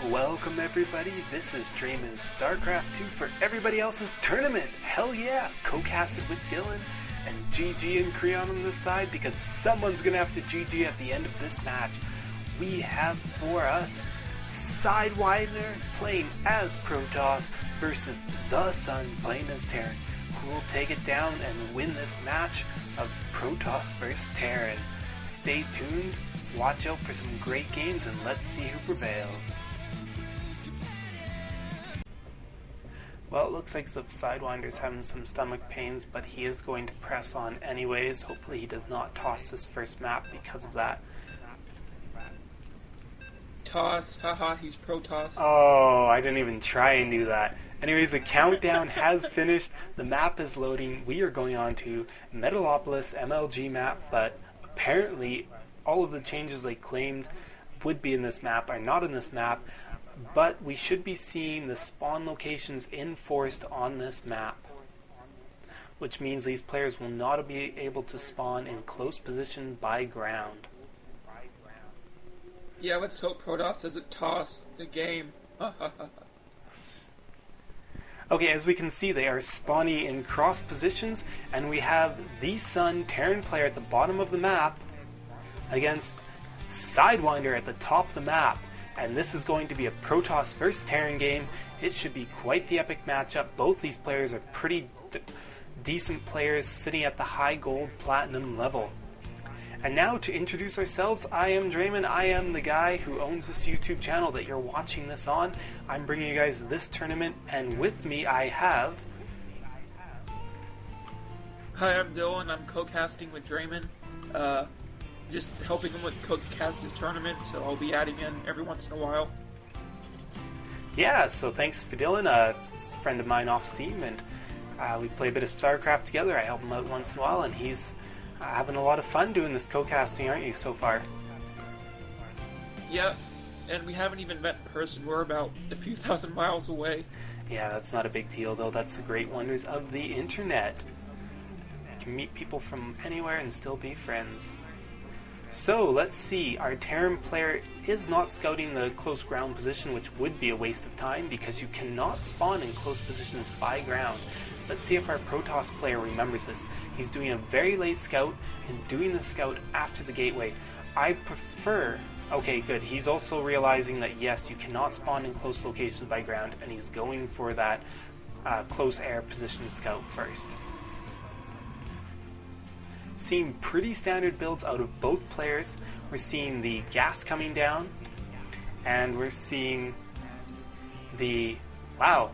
Welcome everybody, this is Draemn StarCraft 2 for everybody else's tournament. Hell yeah, co-casted with Dylan and GG and Creon on this side because someone's gonna have to GG at the end of this match. We have for us Sidewinder playing as Protoss versus TheSun playing as Terran. Who will take it down and win this match of Protoss versus Terran? Stay tuned, watch out for some great games, and let's see who prevails. Well, it looks like the Sidewinder's having some stomach pains, but he is going to press on anyways. Hopefully he does not toss this first map because of that. Toss, haha, he's Protoss. Oh, I didn't even try and do that. Anyways, the countdown has finished. The map is loading. We are going on to Metalopolis MLG map, but apparently all of the changes they claimed would be in this map are not in this map. But we should be seeing the spawn locations enforced on this map, which means these players will not be able to spawn in close position by ground. Yeah, let's hope Protoss doesn't toss the game. Okay, as we can see, they are spawning in cross positions, and we have TheSun Terran player at the bottom of the map against Sidewinder at the top of the map. And this is going to be a Protoss versus Terran game. It should be quite the epic matchup. Both these players are pretty decent players sitting at the high gold platinum level. And now to introduce ourselves, I am Draemn. I am the guy who owns this YouTube channel that you're watching this on. I'm bringing you guys this tournament, and with me I have... Hi, I'm Dylan. I'm co-casting with Draemn. Just helping him with co-cast his tournament, so I'll be adding in every once in a while. Yeah, so thanks for Dylan, a friend of mine off Steam, and we play a bit of StarCraft together. I help him out once in a while, and he's having a lot of fun doing this co-casting, aren't you, so far? Yeah, and we haven't even met in person. We're about a few thousand miles away. Yeah, that's not a big deal, though. That's the great wonders of the internet. You can meet people from anywhere and still be friends. So, let's see, our Terran player is not scouting the close ground position, which would be a waste of time because you cannot spawn in close positions by ground. Let's see if our Protoss player remembers this. He's doing a very late scout and doing the scout after the gateway. I prefer... Okay, good. He's also realizing that yes, you cannot spawn in close locations by ground, and he's going for that close air position scout first. Seeing pretty standard builds out of both players. We're seeing the gas coming down, and we're seeing the... Wow.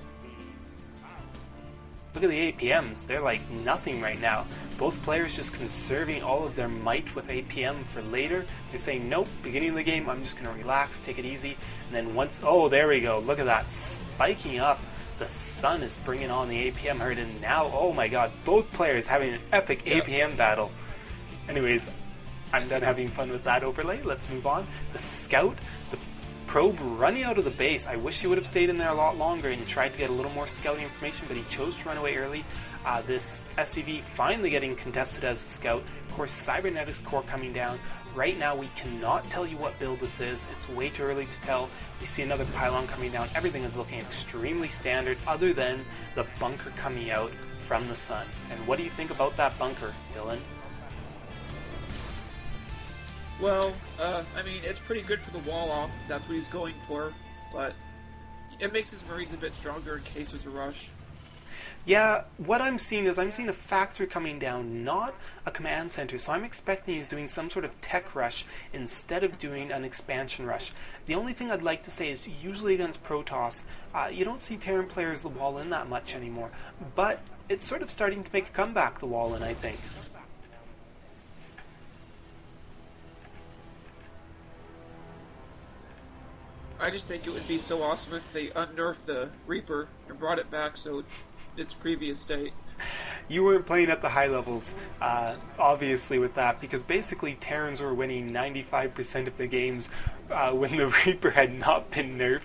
Look at the APMs. They're like nothing right now. Both players just conserving all of their might with APM for later. They're saying, nope, beginning of the game, I'm just going to relax, take it easy. And then once... Oh, there we go. Look at that. Spiking up. TheSun is bringing on the APM herd, and now, oh my god, both players having an epic APM battle. Anyways, I'm done having fun with that overlay. Let's move on. The scout, the probe running out of the base. I wish he would have stayed in there a lot longer and tried to get a little more scouting information, but he chose to run away early. This SCV finally getting contested as a scout. Of course, Cybernetics core coming down. Right now, we cannot tell you what build this is. It's way too early to tell. We see another pylon coming down. Everything is looking extremely standard other than the bunker coming out from the sun. And what do you think about that bunker, Dylan? Well, I mean, it's pretty good for the wall off, if that's what he's going for, but it makes his Marines a bit stronger in case there's a rush. Yeah, what I'm seeing is I'm seeing a factory coming down, not a command center, so I'm expecting he's doing some sort of tech rush instead of doing an expansion rush. The only thing I'd like to say is usually against Protoss, you don't see Terran players the wall in that much anymore, but it's sort of starting to make a comeback, the wall in, I think. I just think it would be so awesome if they unnerfed the Reaper and brought it back so its previous state. You weren't playing at the high levels, obviously, with that, because basically Terrans were winning 95% of the games when the Reaper had not been nerfed.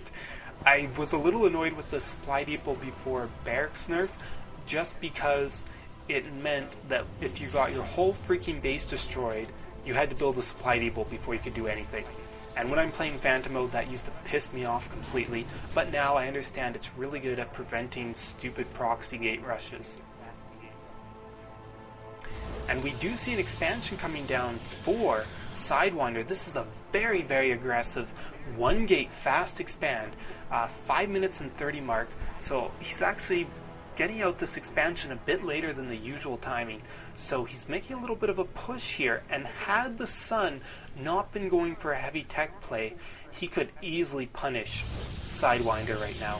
I was a little annoyed with the supply depot before Barracks nerf, just because it meant that if you got your whole freaking base destroyed, you had to build a supply depot before you could do anything. And when I'm playing Phantom mode, that used to piss me off completely, but now I understand it's really good at preventing stupid proxy gate rushes. And we do see an expansion coming down for Sidewinder. This is a very, very aggressive 1 gate fast expand, 5 minutes and 30 mark. So he's actually getting out this expansion a bit later than the usual timing. So he's making a little bit of a push here, and had TheSun not been going for a heavy tech play, he could easily punish Sidewinder right now.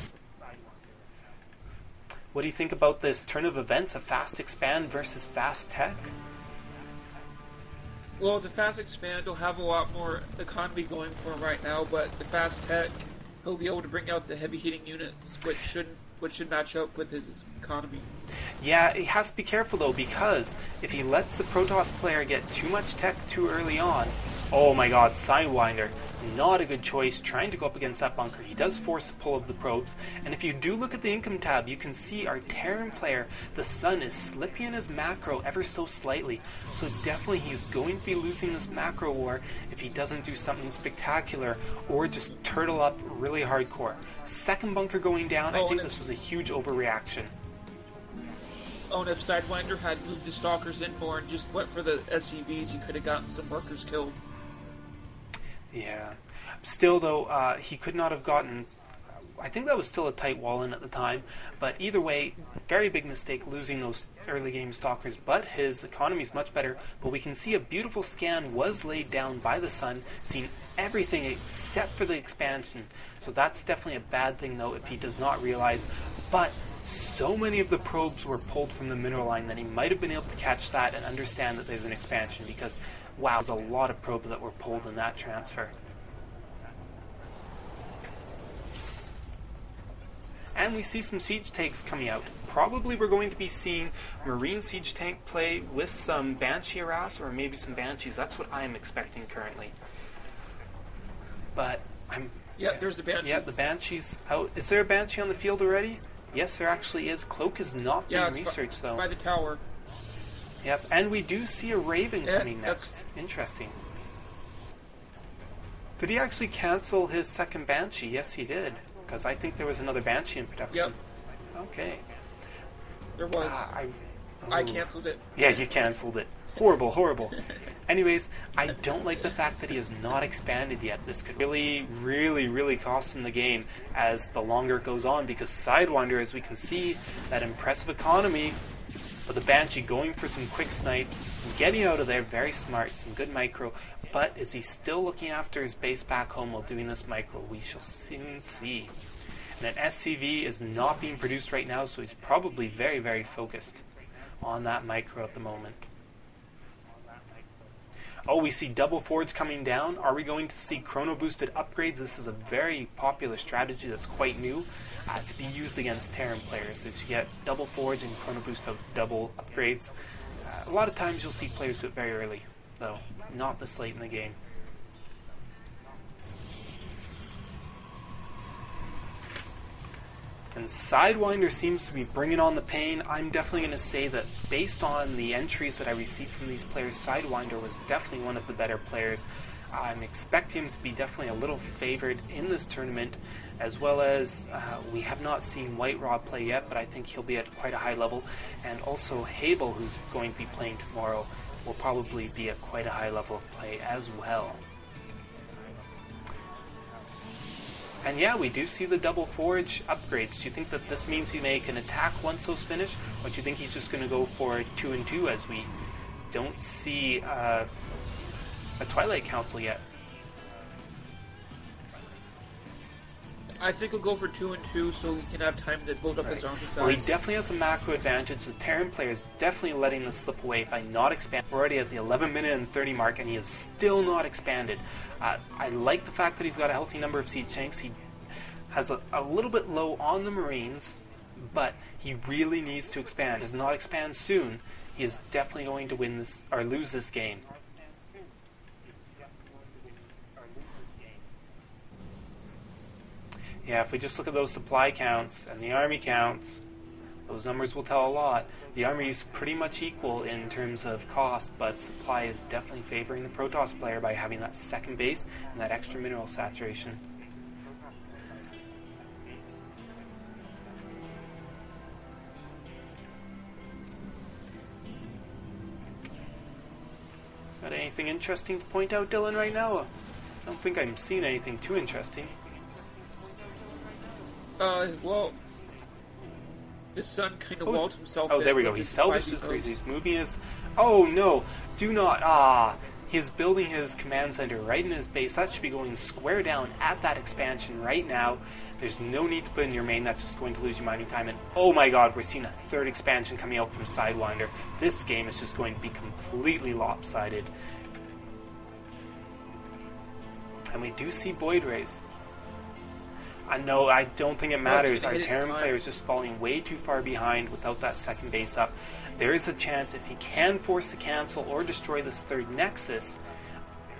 What do you think about this turn of events, a fast expand versus fast tech? Well, the fast expand will have a lot more economy going for him right now, but the fast tech, he'll be able to bring out the heavy hitting units, which should match up with his economy. Yeah, he has to be careful though, because if he lets the Protoss player get too much tech too early on, oh my god, Sidewinder, not a good choice trying to go up against that bunker. He does force the pull of the probes, and if you do look at the income tab, you can see our Terran player, TheSun, is slipping in his macro ever so slightly. So definitely he's going to be losing this macro war if he doesn't do something spectacular or just turtle up really hardcore. Second bunker going down, I think this was a huge overreaction. Oh, and if Sidewinder had moved the Stalkers in more and just went for the SCVs, he could have gotten some workers killed. Yeah. Still, though, he could not have gotten... I think that was still a tight wall in at the time, but either way, very big mistake losing those early game Stalkers, but his economy is much better. But we can see a beautiful scan was laid down by TheSun, seeing everything except for the expansion. So that's definitely a bad thing, though, if he does not realize. But so many of the probes were pulled from the mineral line that he might have been able to catch that and understand that there's an expansion, because wow, there's a lot of probes that were pulled in that transfer. And we see some siege tanks coming out. Probably we're going to be seeing Marine siege tank play with some Banshee harass, or maybe some Banshees. That's what I'm expecting currently. But Yep, there's the Banshee. Yeah, the Banshee's out. Is there a Banshee on the field already? Yes, there actually is. Cloak is not being researched, though. By the tower. Yep, and we do see a Raven coming next. Interesting. Did he actually cancel his second Banshee? Yes, he did. Because I think there was another Banshee in production. Yep. Okay. There was. I canceled it. Yeah, you canceled it. Horrible, horrible. Anyways, I don't like the fact that he has not expanded yet. This could really, really, really cost him the game as the longer it goes on, because Sidewinder, as we can see, that impressive economy, but the Banshee going for some quick snipes, getting out of there, very smart, some good micro, but is he still looking after his base back home while doing this micro? We shall soon see. And an SCV is not being produced right now, so he's probably very, very focused on that micro at the moment. Oh, we see double forge coming down. Are we going to see chrono boosted upgrades? This is a very popular strategy that's quite new to be used against Terran players. Is you get double forge and chrono boost double upgrades. A lot of times you'll see players do it very early, though not this late in the game. And Sidewinder seems to be bringing on the pain. I'm definitely going to say that based on the entries that I received from these players, Sidewinder was definitely one of the better players. I'm expecting him to be definitely a little favored in this tournament, as well as we have not seen White Rod play yet, but I think he'll be at quite a high level. And also Hable, who's going to be playing tomorrow, will probably be at quite a high level of play as well. And yeah, we do see the double forge upgrades. Do you think that this means he may can attack once those finish, or do you think he's just going to go for 2 and 2 as we don't see a Twilight Council yet? I think he'll go for 2 and 2 so he can have time to build up his army size. Well, he definitely has a macro advantage. The Terran player is definitely letting this slip away by not expanding. We're already at the 11 minute and 30 mark, and he is still not expanded. I like the fact that he's got a healthy number of siege tanks. He has a little bit low on the Marines, but he really needs to expand. Does not expand soon, he is definitely going to win this or lose this game. Yeah, if we just look at those supply counts and the army counts, Those numbers will tell a lot. The army is pretty much equal in terms of cost, but supply is definitely favoring the Protoss player by having that second base and that extra mineral saturation. Got anything interesting to point out, Dylan, right now? I don't think I'm seeing anything too interesting. Well, TheSun kind of walled himself in. Oh, there we go. He salvaged his crazy. He's moving his... Oh, no. Do not... He's building his command center right in his base. That should be going square down at that expansion right now. There's no need to put in your main. That's just going to lose you mining time. And oh my god, we're seeing a third expansion coming out from Sidewinder. This game is just going to be completely lopsided. And we do see Void Rays. No, I don't think it matters. Our Terran player is just falling way too far behind without that second base up. There is a chance if he can force the cancel or destroy this third Nexus,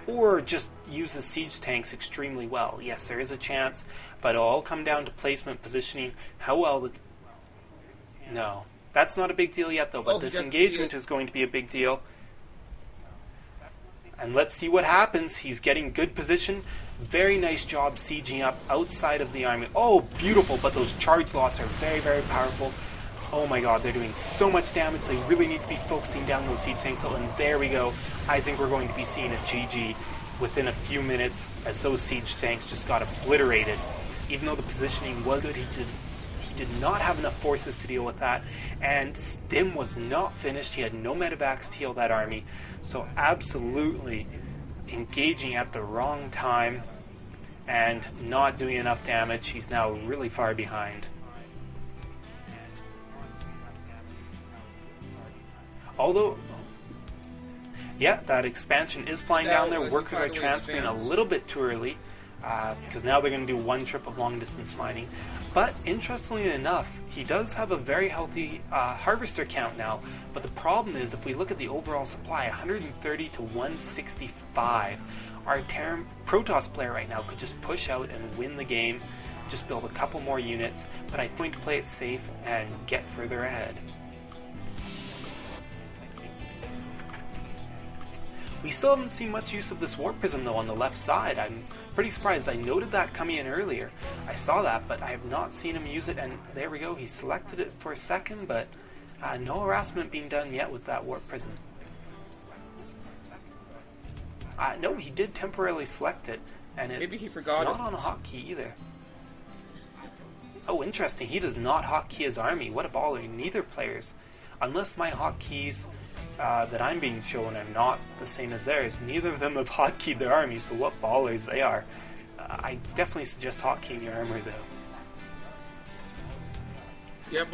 or just use the siege tanks extremely well. Yes, there is a chance, but it'll all come down to placement, positioning, how well the... No, that's not a big deal yet though, but this engagement is going to be a big deal. And let's see what happens. He's getting good position. Very nice job sieging up outside of the army. Oh, beautiful, but those charge lots are very, very powerful. Oh my god, they're doing so much damage. They really need to be focusing down those siege tanks. And there we go. I think we're going to be seeing a GG within a few minutes as those siege tanks just got obliterated. Even though the positioning was good, he did not have enough forces to deal with that. And Stim was not finished. He had no medevacs to heal that army. So absolutely engaging at the wrong time and not doing enough damage. He's now really far behind. Although, yeah, that expansion is flying down there. Workers are transferring a little bit too early because now they're going to do one trip of long distance mining. But interestingly enough, he does have a very healthy harvester count now. But the problem is, if we look at the overall supply, 130 to 165, our Terran Protoss player right now could just push out and win the game, just build a couple more units. But I'm going to play it safe and get further ahead. We still haven't seen much use of this Warp Prism though on the left side. I'm pretty surprised. I noted that coming in earlier. I saw that, but I have not seen him use it, and there we go. He selected it for a second, but no harassment being done yet with that Warp Prism. No, he did temporarily select it, and maybe he forgot it's not on a hotkey either. Oh, interesting. He does not hotkey his army. What a baller. Neither players. Unless my hotkeys that I'm being shown are not the same as theirs. Neither of them have hotkeyed their army, so what ballers they are. I definitely suggest hotkeying your armor though. Yeah,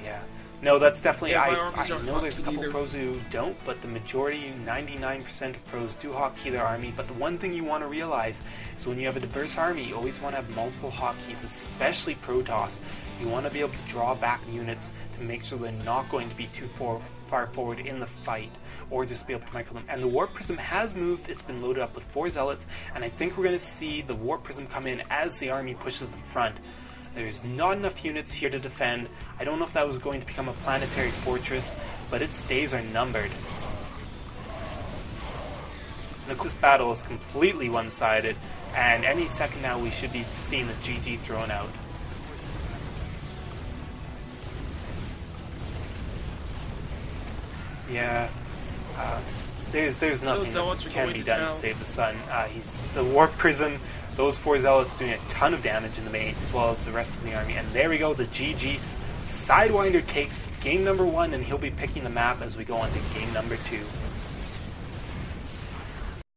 yeah. No, that's definitely... Yeah, I know there's a couple pros who don't, but the majority, 99% of pros do hotkey their army. But the one thing you want to realize is when you have a diverse army, you always want to have multiple hotkeys, especially Protoss. You want to be able to draw back units to make sure they're not going to be too far forward in the fight, or just be able to micro them. And the Warp Prism has moved. It's been loaded up with 4 Zealots, and I think we're going to see the Warp Prism come in as the army pushes the front. There's not enough units here to defend. I don't know if that was going to become a planetary fortress, but its days are numbered. Look, this battle is completely one-sided, and any second now we should be seeing the GG thrown out. Yeah, there's nothing that can be done to save the Sun. The Warp Prism, those 4 Zealots doing a ton of damage in the main, as well as the rest of the army. And there we go, the GG. Sidewinder takes game number 1, and he'll be picking the map as we go on to game number 2.